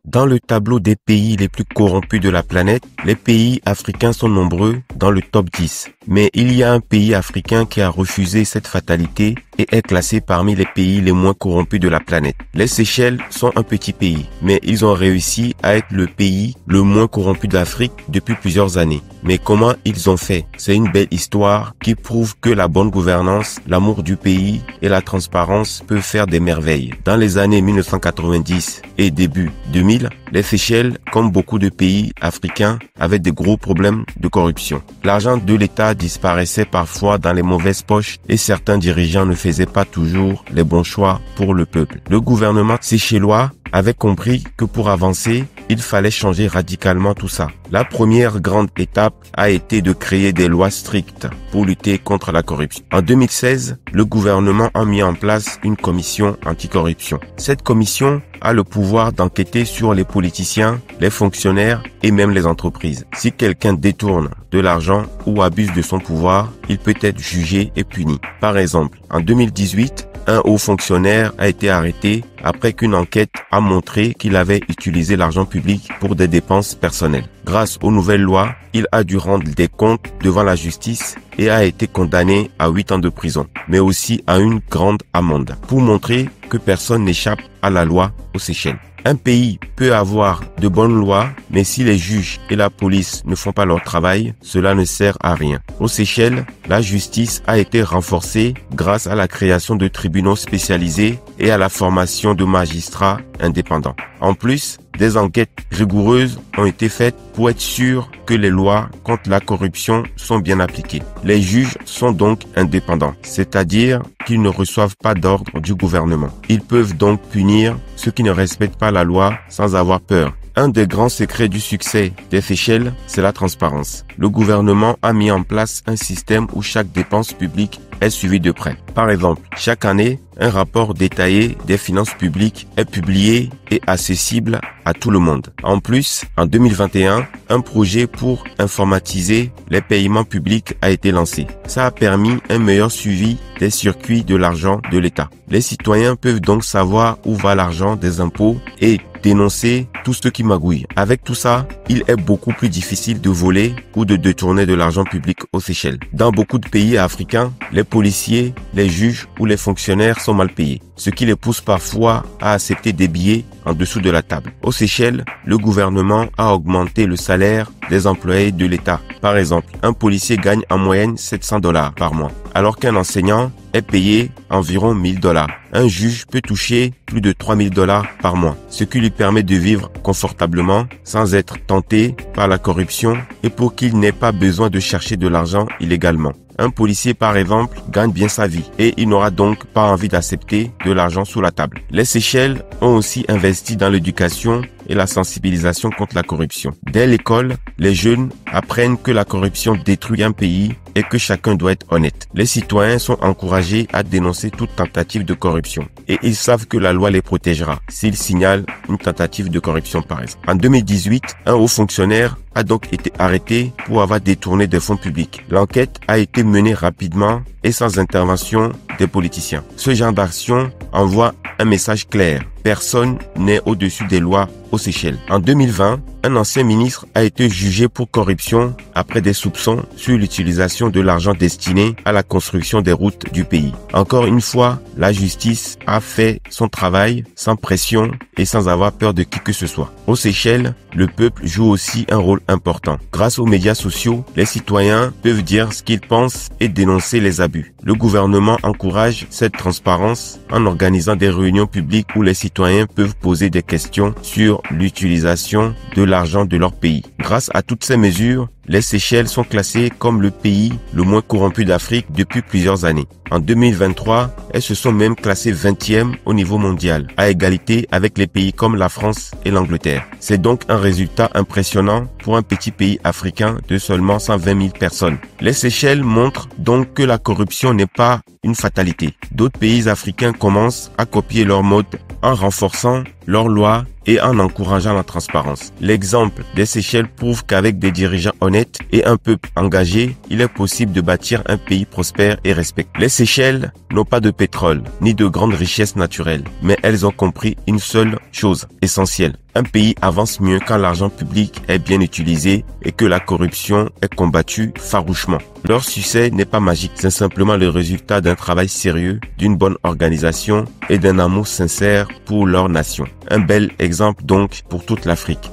Dans le tableau des pays les plus corrompus de la planète, les pays africains sont nombreux dans le top 10. Mais il y a un pays africain qui a refusé cette fatalité et est classé parmi les pays les moins corrompus de la planète. Les Seychelles sont un petit pays, mais ils ont réussi à être le pays le moins corrompu d'Afrique depuis plusieurs années. Mais comment ils ont fait? C'est une belle histoire qui prouve que la bonne gouvernance, l'amour du pays et la transparence peuvent faire des merveilles. Dans les années 1990 et début 2000, les Seychelles, comme beaucoup de pays africains, avaient de gros problèmes de corruption. L'argent de l'État disparaissait parfois dans les mauvaises poches et certains dirigeants ne faisaient pas toujours les bons choix pour le peuple. Le gouvernement séchellois avait compris que pour avancer, il fallait changer radicalement tout ça. La première grande étape a été de créer des lois strictes pour lutter contre la corruption. En 2016, le gouvernement a mis en place une commission anticorruption. Cette commission a le pouvoir d'enquêter sur les politiciens, les fonctionnaires et même les entreprises. Si quelqu'un détourne de l'argent ou abuse de son pouvoir, il peut être jugé et puni. Par exemple, en 2018, un haut fonctionnaire a été arrêté après qu'une enquête a montré qu'il avait utilisé l'argent public pour des dépenses personnelles. Grâce aux nouvelles lois, il a dû rendre des comptes devant la justice et a été condamné à 8 ans de prison, mais aussi à une grande amende, pour montrer que personne n'échappe à la loi aux Seychelles. Un pays peut avoir de bonnes lois, mais si les juges et la police ne font pas leur travail, cela ne sert à rien. Aux Seychelles, la justice a été renforcée grâce à la création de tribunaux spécialisés et à la formation de magistrats indépendants. En plus, des enquêtes rigoureuses ont été faites pour être sûr que les lois contre la corruption sont bien appliquées. Les juges sont donc indépendants, c'est-à-dire qu'ils ne reçoivent pas d'ordre du gouvernement. Ils peuvent donc punir ceux qui ne respectent pas la loi sans avoir peur. Un des grands secrets du succès des Seychelles, c'est la transparence. Le gouvernement a mis en place un système où chaque dépense publique est suivie de près. Par exemple, chaque année, un rapport détaillé des finances publiques est publié et accessible à tout le monde. En plus, en 2021, un projet pour informatiser les paiements publics a été lancé. Ça a permis un meilleur suivi des circuits de l'argent de l'État. Les citoyens peuvent donc savoir où va l'argent des impôts et dénoncer tout ce qui magouille. Avec tout ça, il est beaucoup plus difficile de voler ou de détourner de l'argent public aux Seychelles. Dans beaucoup de pays africains, les policiers, les juges ou les fonctionnaires sont mal payés, ce qui les pousse parfois à accepter des billets en dessous de la table. Aux Seychelles, le gouvernement a augmenté le salaire des employés de l'État. Par exemple, un policier gagne en moyenne $700 par mois, alors qu'un enseignant est payé environ $1000. Un juge peut toucher plus de $3000 par mois, ce qui lui permet de vivre confortablement sans être tenté par la corruption et pour qu'il n'ait pas besoin de chercher de l'argent illégalement. Un policier, par exemple, gagne bien sa vie et il n'aura donc pas envie d'accepter de l'argent sous la table. Les Seychelles ont aussi investi dans l'éducation et la sensibilisation contre la corruption. Dès l'école, les jeunes apprennent que la corruption détruit un pays et que chacun doit être honnête. Les citoyens sont encouragés à dénoncer toute tentative de corruption et ils savent que la loi les protégera s'ils signalent une tentative de corruption par exemple. En 2018, un haut fonctionnaire a donc été arrêté pour avoir détourné des fonds publics. L'enquête a été menée rapidement et sans intervention des politiciens. Ce genre d'action envoie un message clair. Personne n'est au-dessus des lois aux Seychelles. En 2020, un ancien ministre a été jugé pour corruption après des soupçons sur l'utilisation de l'argent destiné à la construction des routes du pays. Encore une fois, la justice a fait son travail sans pression et sans avoir peur de qui que ce soit. Aux Seychelles, le peuple joue aussi un rôle important. Grâce aux médias sociaux, les citoyens peuvent dire ce qu'ils pensent et dénoncer les abus. Le gouvernement encourage cette transparence en organisant des réunions publiques où les citoyens peuvent poser des questions sur l'utilisation de l'argent de leur pays. Grâce à toutes ces mesures, les Seychelles sont classées comme le pays le moins corrompu d'Afrique depuis plusieurs années. En 2023, elles se sont même classées 20e au niveau mondial, à égalité avec les pays comme la France et l'Angleterre. C'est donc un résultat impressionnant pour un petit pays africain de seulement 120 000 personnes. Les Seychelles montrent donc que la corruption n'est pas une fatalité. D'autres pays africains commencent à copier leur mode en renforçant leurs lois et en encourageant la transparence. L'exemple des Seychelles prouve qu'avec des dirigeants honnêtes et un peuple engagé, il est possible de bâtir un pays prospère et respecté. Les Seychelles n'ont pas de pétrole ni de grandes richesses naturelles, mais elles ont compris une seule chose essentielle. Un pays avance mieux quand l'argent public est bien utilisé et que la corruption est combattue farouchement. Leur succès n'est pas magique, c'est simplement le résultat d'un travail sérieux, d'une bonne organisation et d'un amour sincère pour leur nation. Un bel exemple donc pour toute l'Afrique.